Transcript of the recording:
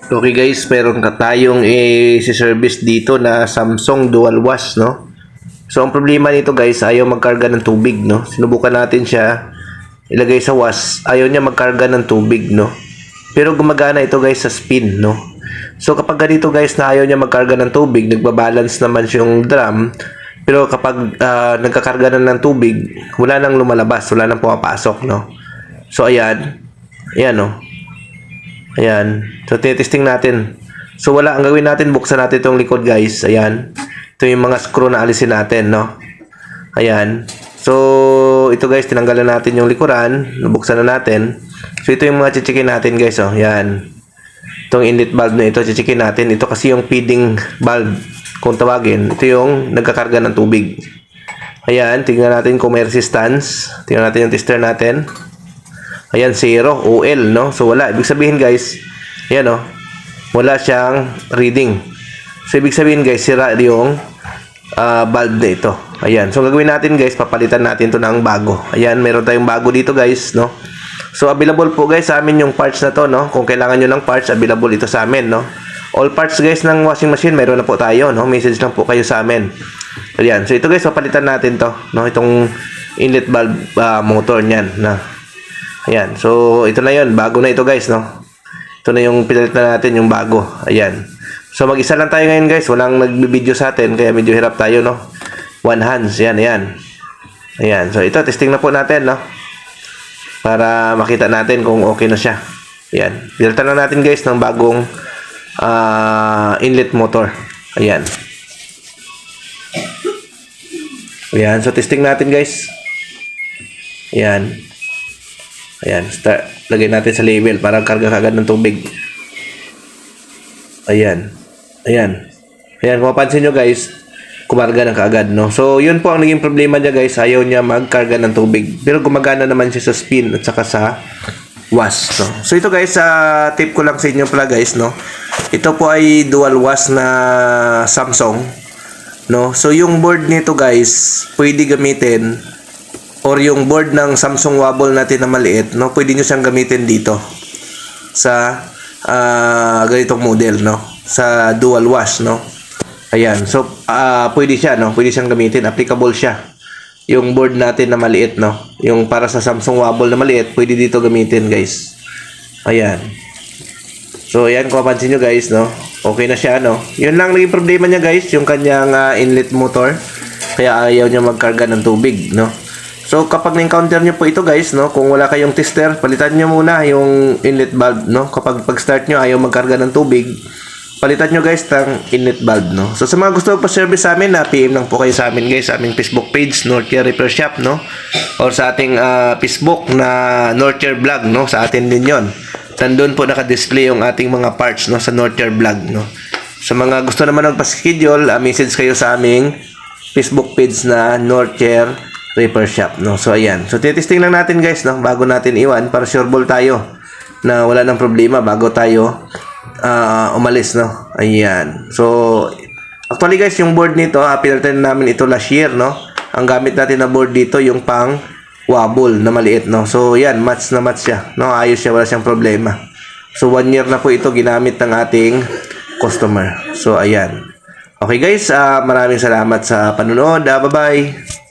Okay guys, meron ka tayong i-service dito na Samsung Dual Wash, no? So ang problema nito guys, ayaw magkarga ng tubig, no? Sinubukan natin siya, ilagay sa wash, ayaw niya magkarga ng tubig, no? Pero gumagana ito guys sa spin, no? So kapag ganito guys na ayaw niya magkarga ng tubig, nagbabalance naman yung drum, pero kapag nagkakarga na ng tubig, wala nang lumalabas, wala nang pumapasok, no? So ayan, ayan, no? Ayan. So, testing natin. So, wala. Ang gawin natin, buksan natin itong likod, guys. Ayan. Ito yung mga screw na alisin natin, no? Ayan. So, ito, guys, tinanggalan natin yung likuran. Nabuksan na natin. So, ito yung mga chichikin natin, guys, oh. Ayan. Itong inlet valve na ito, chichikin natin. Ito kasi yung feeding valve, kung tawagin. Ito yung nagkakarga ng tubig. Ayan. Tingnan natin kung may resistance. Tingnan natin yung tester natin. Ayan, 0, OL, no? So, wala. Ibig sabihin, guys, ayan, no? Wala siyang reading. So, ibig sabihin, guys, sira yung valve na ito. Ayan. So, gagawin natin, guys, papalitan natin to ng bago. Ayan, meron tayong bago dito, guys, no? So, available po, guys, sa amin yung parts na to, no? Kung kailangan nyo ng parts, available ito sa amin, no? All parts, guys, ng washing machine, meron na po tayo, no? Message lang po kayo sa amin. Ayan. So, ito, guys, papalitan natin to, no? Itong inlet valve motor niyan, na. Ayan. So, ito na yun. Bago na ito, guys, no? Ito na yung pinalit na natin, yung bago. Ayan. So, mag-isa lang tayo ngayon, guys. Walang nagbibideo sa atin, kaya medyo hirap tayo, no? One hands. Ayan, ayan. Ayan. So, ito, testing na po natin, no? Para makita natin kung okay na siya. Ayan. Pinalitan na natin, guys, ng bagong inlet motor. Ayan. Ayan. So, testing natin, guys. Ayan. Ayan, lagay natin sa label para karga kagad ng tubig. Ayan. Ayan. Ayan, kung mapansin nyo guys, kumarga na kaagad, no? So, yun po ang naging problema niya guys. Ayaw niya magkarga ng tubig. Pero gumagana naman siya sa spin at saka sa wash, no? So, ito guys, tip ko lang sa inyo pala guys, no? Ito po ay dual wash na Samsung, no? So, yung board nito guys, pwede gamitin or yung board ng Samsung Wobble natin na maliit, no? Pwede nyo siyang gamitin dito sa ganitong model, no? Sa dual wash, no? Ayan. So, pwede siya, no? Pwede siyang gamitin. Applicable siya. Yung board natin na maliit, no? Yung para sa Samsung Wobble na maliit, pwede dito gamitin, guys. Ayan. So, ayan. Kung mapansin nyo, guys, no? Okay na siya, no? Yun lang naging problema niya, guys. Yung kanyang inlet motor. Kaya ayaw niya magkarga ng tubig, no? So, kapag na-encounter nyo po ito guys, no, kung wala kayong tester, palitan nyo muna yung inlet valve, no. Kapag pag-start nyo, ayaw magkarga ng tubig, palitan nyo guys ng inlet valve, no. So, sa mga gusto pa-service sa amin, PM lang po kayo sa amin guys, sa aming Facebook page, Northshire Repair Shop, no. Or sa ating Facebook na Northshire Vlog, no. Sa atin din yon. Nandun po naka-display yung ating mga parts, no, sa Northshire Vlog, no. Sa mga gusto naman magpa-schedule, message kayo sa aming Facebook page na Northshire Repair Shop, no. So ayan. So testing lang natin guys, no, bago natin iwan para sure ball tayo na wala nang problema bago tayo umalis, no. Ayan. So actually guys, yung board nito, pinalitan namin ito last year, no. Ang gamit natin na board dito yung pang wobble na maliit, no. So yan, match na match siya, no. Ayos siya, wala siyang problema. So 1 year na po ito ginamit ng ating customer. So ayan. Okay guys, maraming salamat sa panonood. Bye-bye.